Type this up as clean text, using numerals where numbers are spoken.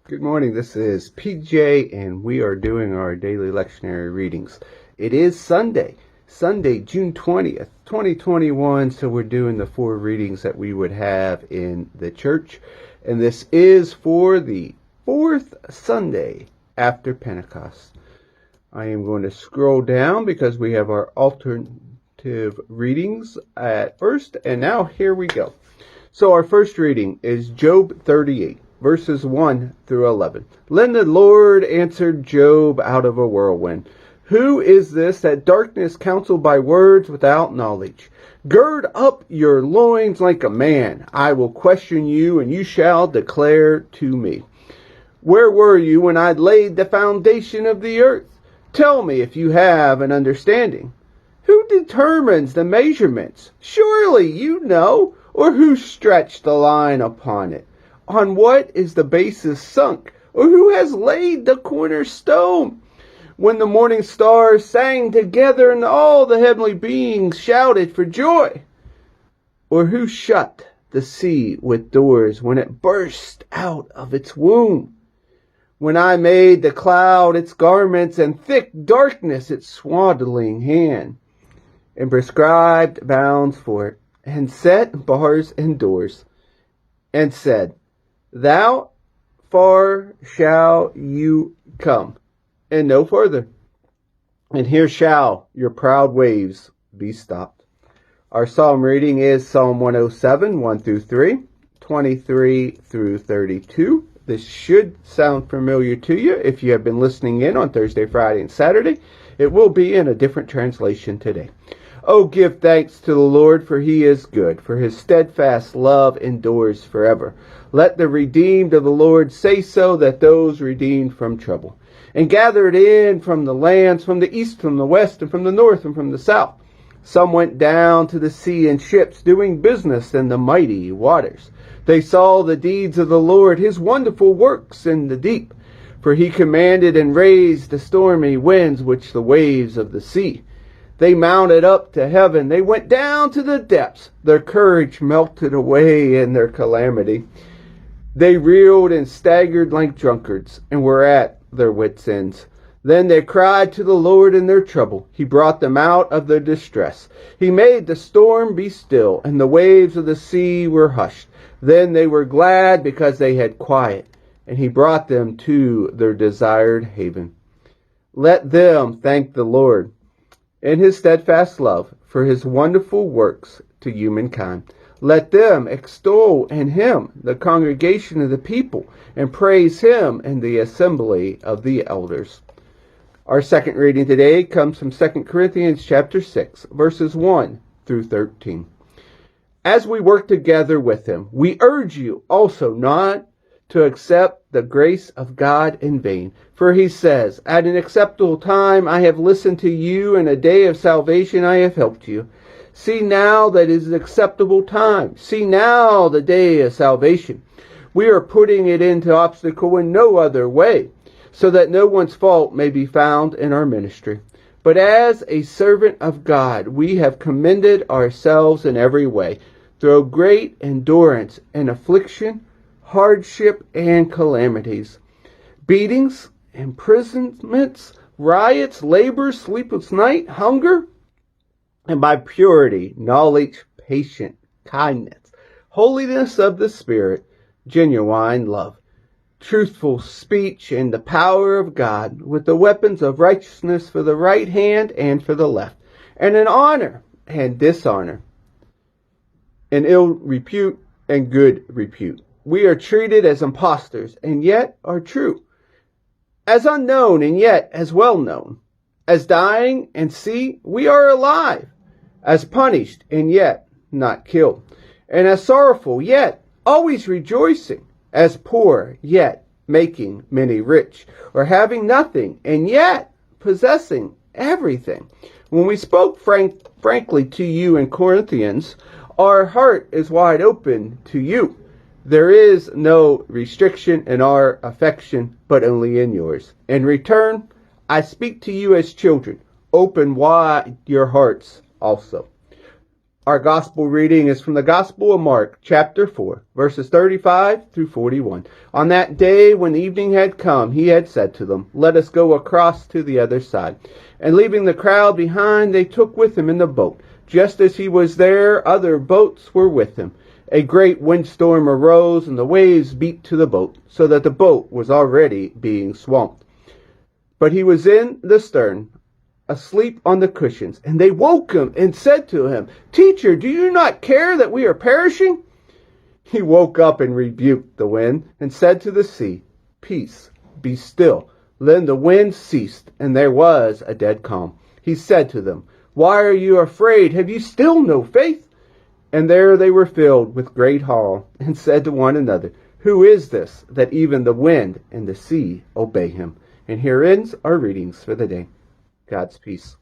Good morning, this is PJ, and we are doing our daily lectionary readings. It is Sunday, June 20th, 2021, so we're doing the 4 readings that we would have in the church, and this is for the 4th Sunday after Pentecost. I am going to scroll down because we have our alternative readings at first, and now here we go. So our first reading is Job 38. Verses 1 through 11. Then the Lord answered Job out of a whirlwind. Who is this that darkness counsel by words without knowledge? Gird up your loins like a man. I will question you, and you shall declare to me. Where were you when I laid the foundation of the earth? Tell me if you have an understanding. Who determines the measurements? Surely you know. Or who stretched the line upon it? On what is the basis sunk? Or who has laid the cornerstone? When the morning stars sang together and all the heavenly beings shouted for joy? Or who shut the sea with doors when it burst out of its womb? When I made the cloud its garments and thick darkness its swaddling hand, and prescribed bounds for it, and set bars and doors, and said, Thou far shall you come, and no further. And here shall your proud waves be stopped. Our psalm reading is Psalm 107, 1 through 3, 23 through 32. This should sound familiar to you if you have been listening in on Thursday, Friday, and Saturday. It will be in a different translation today. Oh, give thanks to the Lord, for he is good, for his steadfast love endures forever. Let the redeemed of the Lord say so, that those redeemed from trouble, and gathered in from the lands, from the east, from the west, and from the north, and from the south. Some went down to the sea in ships, doing business in the mighty waters. They saw the deeds of the Lord, his wonderful works in the deep. For he commanded and raised the stormy winds, which the waves of the sea. They mounted up to heaven. They went down to the depths. Their courage melted away in their calamity. They reeled and staggered like drunkards and were at their wits' ends. Then they cried to the Lord in their trouble. He brought them out of their distress. He made the storm be still, and the waves of the sea were hushed. Then they were glad because they had quiet, and he brought them to their desired haven. Let them thank the Lord in his steadfast love for his wonderful works to humankind. Let them extol in him the congregation of the people, and praise him in the assembly of the elders. Our second reading today comes from 2 Corinthians chapter 6, verses 1 through 13. As we work together with him, we urge you also not to accept the grace of God in vain. For he says, At an acceptable time I have listened to you, in a day of salvation I have helped you. See now that it is an acceptable time. See now the day of salvation. We are putting it into obstacle in no other way, so that no one's fault may be found in our ministry. But as a servant of God, we have commended ourselves in every way, through great endurance and affliction, hardship and calamities, beatings, imprisonments, riots, labor, sleepless night, hunger, and by purity, knowledge, patience, kindness, holiness of the Spirit, genuine love, truthful speech, and the power of God, with the weapons of righteousness for the right hand and for the left, and in honor and dishonor, in ill repute and good repute. We are treated as impostors, and yet are true, as unknown, and yet as well known, as dying, and see, we are alive, as punished, and yet not killed, and as sorrowful, yet always rejoicing, as poor, yet making many rich, or having nothing, and yet possessing everything. When we spoke frankly to you in Corinthians, our heart is wide open to you. There is no restriction in our affection, but only in yours. In return, I speak to you as children. Open wide your hearts also. Our gospel reading is from the Gospel of Mark, chapter 4, verses 35 through 41. On that day, when evening had come, he had said to them, "Let us go across to the other side." And leaving the crowd behind, they took with him in the boat. Just as he was there, other boats were with him. A great windstorm arose, and the waves beat to the boat, so that the boat was already being swamped. But he was in the stern, asleep on the cushions. And they woke him and said to him, "Teacher, do you not care that we are perishing?" He woke up and rebuked the wind and said to the sea, "Peace, be still." Then the wind ceased, and there was a dead calm. He said to them, "Why are you afraid? Have you still no faith?" And there they were filled with great awe, and said to one another, "Who is this, that even the wind and the sea obey him?" And here ends our readings for the day. God's peace.